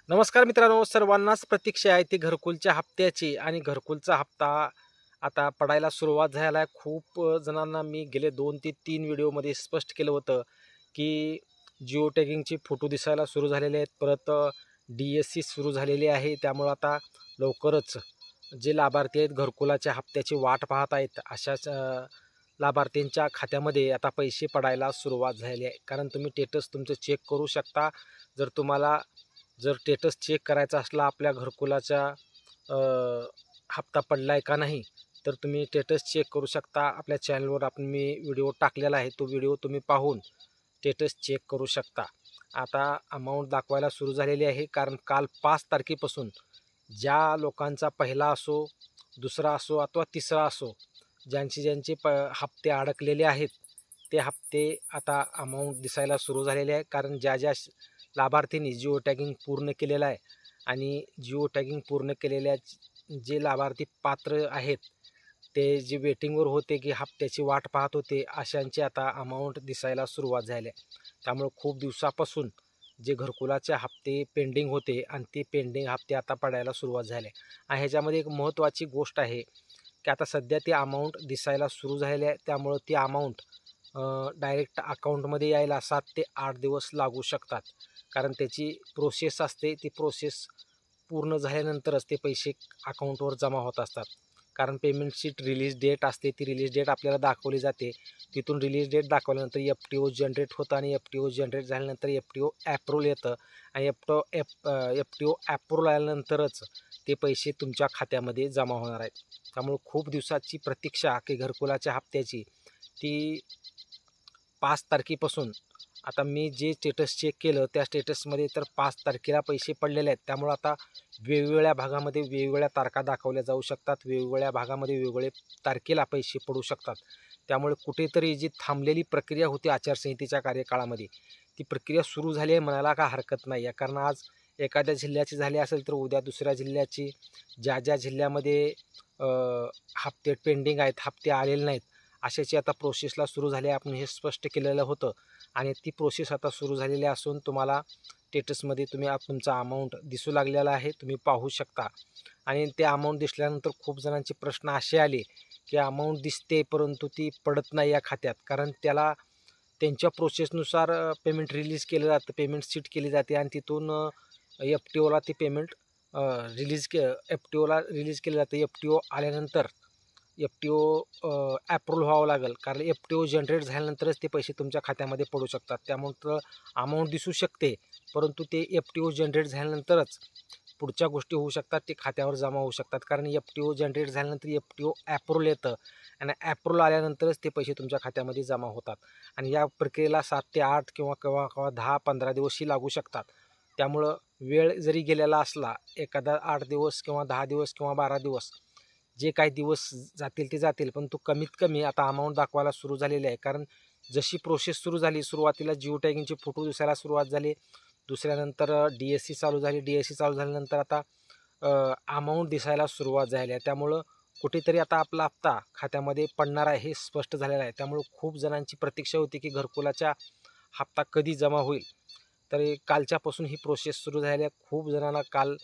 नमस्कार मित्रांनो, सर्वांनाच प्रतीक्षा आहे ती घरकुलच्या हप्त्याची आणि घरकुलचा हप्ता आता पडायला सुरुवात झाला आहे. खूप जणांना मी गेले 2 ते 3 व्हिडिओमध्ये स्पष्ट केलं होतं, की जिओ टॅगिंगचे फोटो दिसायला सुरू झालेले आहेत. परत डी-एस-सी सुरू झालेली आहे. त्यामुळं आता लवकरच जे लाभार्थी आहेत घरकुलाच्या हप्त्याची वाट पाहत आहेत, अशाच लाभार्थींच्या खात्यामध्ये आता पैसे पडायला सुरुवात झालेली आहे. कारण तुम्ही स्टेटस तुमचं चेक करू शकता. जर स्टेटस चेक करायचा असला आपल्या घरकुलाचा अ, हप्ता पडला आहे का नाही, तर तुम्ही स्टेटस चेक करू शकता. आपल्या चॅनलवर मी व्हिडिओ टाकलेला आहे. तो व्हिडिओ तुम्ही पाहून स्टेटस चेक करू शकता. आता अमाऊंट दाखवायला सुरू झालेली आहे, कारण काल 5 तारखेपासून ज्या लोकांचा पहिला असो, दुसरा असो अथवा तिसरा असो, ज्यांचे हप्ते अडकलेले आहेत, ते हप्ते आता अमाऊंट दिसायला सुरू झालेले आहे. कारण ज्या लाभार्थींनी जिओ टॅगिंग पूर्ण केलेलं आहे आणि जिओ टॅगिंग पूर्ण केलेल्या जे लाभार्थी पात्र आहेत, ते जे वेटिंगवर होते, की हप्त्याची वाट पाहत होते, अशांची आता अमाऊंट दिसायला सुरुवात झाली आहे. त्यामुळं खूप दिवसापासून जे घरकुलाचे हप्ते पेंडिंग होते आणि ते पेंडिंग हप्ते आता पडायला सुरुवात झाली आहे. आणि ह्याच्यामध्ये एक महत्त्वाची गोष्ट आहे, की आता सध्या ती अमाऊंट दिसायला सुरू झालेली आहे. त्यामुळं ती अमाऊंट डायरेक्ट अकाउंटमध्ये यायला 7 ते 8 दिवस लागू शकतात. कारण त्याची प्रोसेस असते, ती प्रोसेस पूर्ण झाल्यानंतरच ते पैसे अकाउंटवर जमा होत असतात. कारण पेमेंट शीट रिलीज डेट असते, ती रिलीज डेट आपल्याला दाखवली जाते. तिथून रिलीज डेट दाखवल्यानंतर एफ-टी-ओ जनरेट होतं आणि एफ-टी-ओ जनरेट झाल्यानंतर एफ-टी-ओ ॲप्रूव्हल येतं आणि एफ-टी-ओ ॲप्रूव्हल आल्यानंतरच ते पैसे तुमच्या खात्यामध्ये जमा होणार आहेत. त्यामुळे खूप दिवसाची प्रतीक्षा की घरकुलाच्या हप्त्याची ती 5 तारखेपासून आता मी जे स्टेटस चेक केलं त्या स्टेटसमध्ये तर 5 तारखेला पैसे पडलेले आहेत. त्यामुळं आता वेगवेगळ्या भागामध्ये वेगवेगळ्या तारखा दाखवल्या जाऊ शकतात. वेगवेगळ्या भागामध्ये वेगवेगळे तारखेला पैसे पडू शकतात. त्यामुळे कुठेतरी जी थांबलेली प्रक्रिया होती आचारसंहितेच्या कार्यकाळामध्ये, ती प्रक्रिया सुरू झाली आहे म्हणायला काय हरकत नाही आहे. कारण आज एखाद्या जिल्ह्याची झाली असेल तर उद्या दुसऱ्या जिल्ह्याची, ज्या जिल्ह्यामध्ये अ, हप्ते पेंडिंग आहेत, हप्ते आलेले नाहीत, अशाची आता प्रोसेसला सुरू झाली आहे. आपण हे स्पष्ट केलेलं होतं आणि ती प्रोसेस आता सुरू झालेली असून तुम्हाला स्टेटसमध्ये तुमचा अमाऊंट दिसू लागलेला आहे. तुम्ही पाहू शकता आणि ते अमाऊंट दिसल्यानंतर खूप जणांचे प्रश्न असे आले, की अमाऊंट दिसते परंतु ती पडत नाही या खात्यात. कारण त्याला त्यांच्या प्रोसेसनुसार पेमेंट रिलीज केलं जातं, पेमेंट सीट केली जाते आणि तिथून एफ-टी-ओला ती पेमेंट एफ-टी-ओला रिलीज केलं जातं. एफ-टी-ओ आल्यानंतर एफ-टी-ओ ॲप्रूव्हल व्हावं लागेल. कारण एफ-टी-ओ जनरेट झाल्यानंतरच ते पैसे तुमच्या खात्यामध्ये पडू शकतात. त्यामुळं अमाऊंट दिसू शकते, परंतु ते एफ-टी-ओ जनरेट झाल्यानंतरच पुढच्या गोष्टी होऊ शकतात, ते खात्यावर जमा होऊ शकतात. कारण एफ-टी-ओ जनरेट झाल्यानंतर एफ-टी-ओ ॲप्रूव्हल येतं आणि ॲप्रूव्हल आल्यानंतरच ते पैसे तुमच्या खात्यामध्ये जमा होतात. आणि या प्रक्रियेला 7 ते 8 किंवा केव्हा केव्हा 10-15 दिवसही लागू शकतात. त्यामुळं वेळ जरी गेलेला असला, एखादा 8 दिवस किंवा 10 दिवस किंवा 12 दिवस, जे काही दिवस जातील ते जातील, पण तो कमीत कमी आता अमाऊंट दाखवायला सुरू झालेली आहे. कारण जशी प्रोसेस सुरू झाली, सुरुवातीला जिओ टॅगिंगचे फोटो दिसायला सुरुवात झाली. दुसऱ्यानंतर डी-एस-सी चालू झाली. डी-एस-सी चालू झाल्यानंतर आता अमाऊंट दिसायला सुरुवात झाली आहे. त्यामुळं कुठेतरी आता आपला हप्ता खात्यामध्ये पडणार आहे हे स्पष्ट झालेलं आहे. त्यामुळं खूप जणांची प्रतीक्षा होती, की घरकुलाचा हप्ता कधी जमा होईल. तर कालच्यापासून ही प्रोसेस सुरू झाली आहे. खूप जणांना काल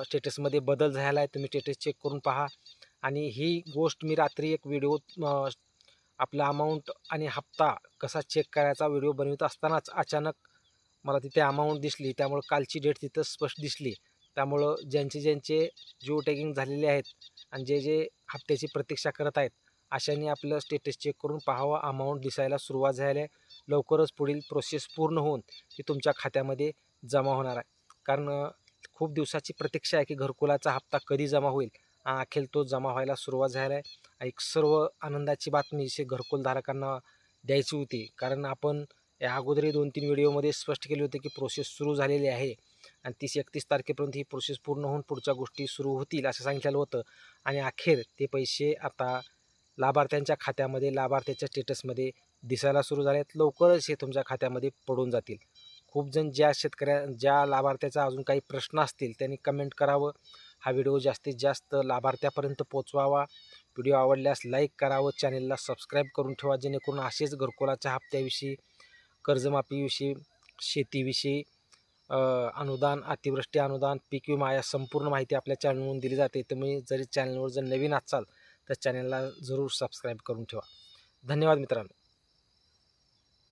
स्टेटसमध्ये बदल झाला आहे. तुम्ही स्टेटस चेक करून पहा आणि ही गोष्ट मी रात्री एक व्हिडिओ आपला अमाऊंट आणि हप्ता कसा चेक करायचा व्हिडिओ बनवत असतानाच अचानक मला तिथे अमाऊंट दिसली. त्यामुळं कालची डेट तिथं स्पष्ट दिसली. त्यामुळं ज्यांचे जिओ टॅगिंग झालेले आहेत आणि जे हप्त्याची प्रतीक्षा करत आहेत, अशांनी आपलं स्टेटस चेक करून पाहावं. अमाऊंट दिसायला सुरुवात झाली आहे. लवकरच पुढील प्रोसेस पूर्ण होऊन ती तुमच्या खात्यामध्ये जमा होणार आहे. कारण खूप दिवसाची प्रतीक्षा आहे, की घरकुलाचा हप्ता कधी जमा होईल. अखेर तो जमा व्हायला सुरुवात झाली आहे. एक सर्व आनंदाची बातमी जी घरकुलधारकांना द्यायची होती. कारण आपण या अगोदरही 2-3 व्हिडिओमध्ये स्पष्ट केले होते, की प्रोसेस सुरू झालेली आहे आणि 30-31 तारखेपर्यंत ही प्रोसेस पूर्ण होऊन पुढच्या गोष्टी सुरू होतील असं सांगितलेलं होतं आणि अखेर ते पैसे आता लाभार्थ्यांच्या खात्यामध्ये, लाभार्थ्याच्या स्टेटसमध्ये दिसायला सुरू झाले आहेत. लवकरच हे तुमच्या खात्यामध्ये पडून जातील. खूप जण ज्या लाभार्थ्याचा अजून काही प्रश्न असतील त्यांनी कमेंट करावं. हा व्हिडिओ जास्तीत जास्त लाभार्थ्यापर्यंत पोहोचवावा. व्हिडिओ आवडल्यास लाईक करावं, चॅनेलला सबस्क्राईब करून ठेवा, जेणेकरून असेच घरकुलाच्या हप्त्याविषयी, कर्जमाफीविषयी, शेतीविषयी अनुदान, अतिवृष्टी अनुदान, पीक विमा या संपूर्ण माहिती आपल्या चॅनलवरून दिली जाते. तुम्ही जरी चॅनलवर जर नवीन असाल तर चॅनलला जरूर सबस्क्राईब करून ठेवा. धन्यवाद मित्रांनो.